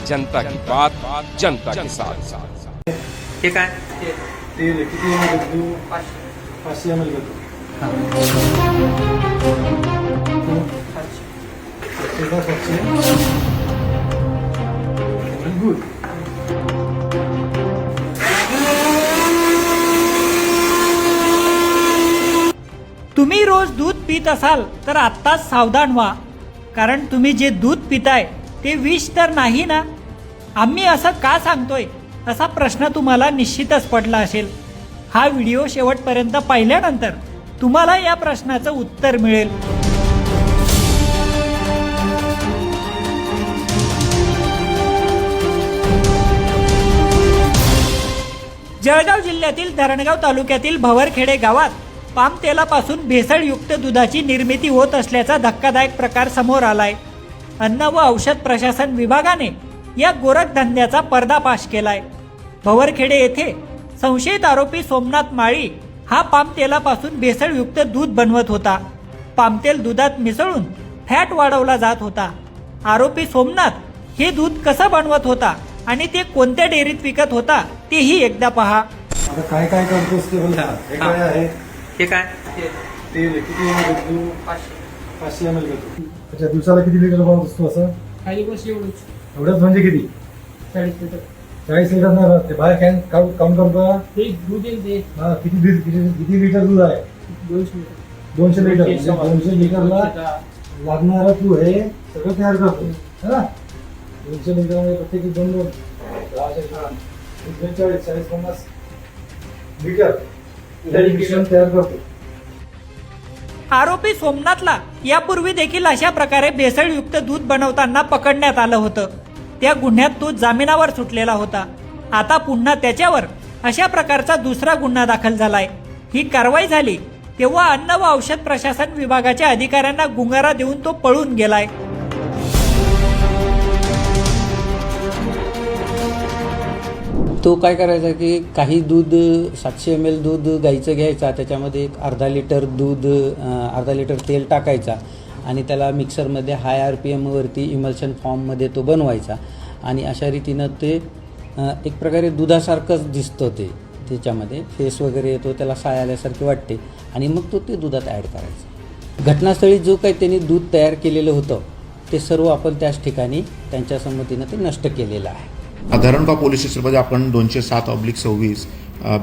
जनता की बात जनता के साथ। हे काय तेल किती घेतो? 500 ml घेतो. गुड. तुम्ही रोज दूध पीत असाल तर आत्ताच सावधान व्हा, कारण तुम्ही जे दूध पिताय ते विष तर नाही ना. आम्ही असं का सांगतोय असा प्रश्न तुम्हाला निश्चितच पडला असेल. हा व्हिडिओ शेवटपर्यंत पाहिल्यानंतर तुम्हाला या प्रश्नाचं उत्तर मिळेल. जळगाव जिल्ह्यातील धरणगाव तालुक्यातील भवरखेडे गावात पाम तेलापासून भेसळयुक्त दुधाची निर्मिती होत असल्याचा धक्कादायक प्रकार समोर आलाय. अन्न व औषध प्रशासन विभागाने या गोरखधंद्याचा पर्दाफाश केलाय. भवरखेडे येथे संशयित आरोपी सोमनाथ माळी हा पाम तेलापासून भेसळयुक्त दूध बनवत होता. पामतेल दुधात मिसळून फॅट वाढवला जात होता. आरोपी सोमनाथ हे दूध कसं बनवत होता आणि ते कोणत्या डेअरीत विकत होता तेही एकदा पहा. आता काय काय करतोस ते बोल. हे काय आहे? हे काय तेल किती घेतो? 500 ml घेतो. अच्छा, दिवसाला किती लिटर बनवत असतो असं? काही गोष्ट एवढंच एवढंच म्हणजे किती? 40 लिटर 40 लिटर नाही राहत. ते बाहेर कॅन काउंट करतो का? ते दूध येईल ते हा, किती लिटर दूध आहे? 200 लिटर 200 लिटर. 200 लिटरला लागणारा तू हे सगळं तयार करतो है ना. 200 लिटरमध्ये प्रत्येकी 2 40 50 लिटर मिश्रण तयार करतो. आरोपी सोमनाथला यापूर्वी देखील अशा प्रकारे भेसळयुक्त दूध बनवताना पकडण्यात आलं होतं. त्या गुन्ह्यात तो जामिनावर सुटलेला होता. आता पुन्हा त्याच्यावर अशा प्रकारचा दुसरा गुन्हा दाखल झालाय. ही कारवाई झाली तेव्हा अन्न व औषध प्रशासन विभागाच्या अधिकाऱ्यांना गुंगारा देऊन तो पळून गेलाय. तो काय करायचा की काही दूध 700 ml दूध गाईचं घ्यायचा, त्याच्यामध्ये एक अर्धा लिटर तेल टाकायचा आणि त्याला मिक्सरमध्ये हाय RPMवरती इमल्शन फॉर्ममध्ये तो बनवायचा आणि अशा रीतीनं ते एक प्रकारे दुधासारखंच दिसतं. ते त्याच्यामध्ये फेस वगैरे येतो, त्याला साय आल्यासारखे वाटते आणि मग तो ते दुधात ॲड करायचा. घटनास्थळी जो काही त्यांनी दूध तयार केलेलं होतं ते सर्व आपण त्याच ठिकाणी त्यांच्या संमतीनं ते नष्ट केलेलं आहे. धरणगाव पोलीस स्टेशनमध्ये आपण 207/26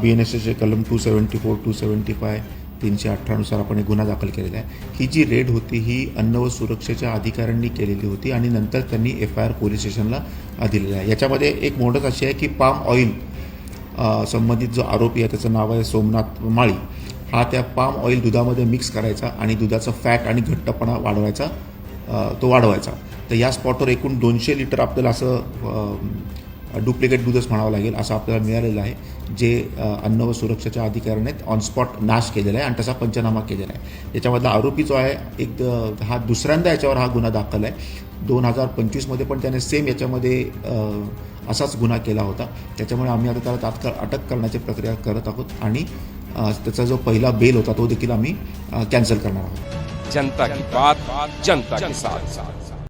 BNSSचे कलम 274, 275, 318 नुसार आपण एक गुन्हा दाखल केलेला आहे. ही जी रेड होती ही अन्न व सुरक्षेच्या अधिकाऱ्यांनी केलेली होती आणि नंतर त्यांनी FIR पोलीस स्टेशनला दिलेला आहे. याच्यामध्ये एक मोडच अशी आहे की पाम ऑइल संबंधित जो आरोपी आहे त्याचं नाव आहे सोमनाथ माळी, हा त्या पाम ऑइल दुधामध्ये मिक्स करायचा आणि दुधाचं फॅट आणि घट्टपणा वाढवायचा. तर या स्पॉटवर एकूण 200 लिटर आपल्याला असं डुप्लिकेट दूधच म्हणावं लागेल असं आपल्याला मिळालेलं आहे, जे अन्न व सुरक्षेच्या अधिकाऱ्याने ऑन स्पॉट नाश केलेला आहे आणि तसा पंचनामा केलेला आहे. याच्यामधला आरोपी जो आहे हा दुसऱ्यांदा याच्यावर हा गुन्हा दाखल आहे. 2025मध्ये पण त्याने सेम याच्यामध्ये असाच गुन्हा केला होता. त्याच्यामुळे आम्ही आता त्याला तात्काळ अटक करण्याची प्रक्रिया करत आहोत आणि त्याचा जो पहिला बेल होता तो देखील आम्ही कॅन्सल करणार आहोत. जनता की बात जनता के साथ।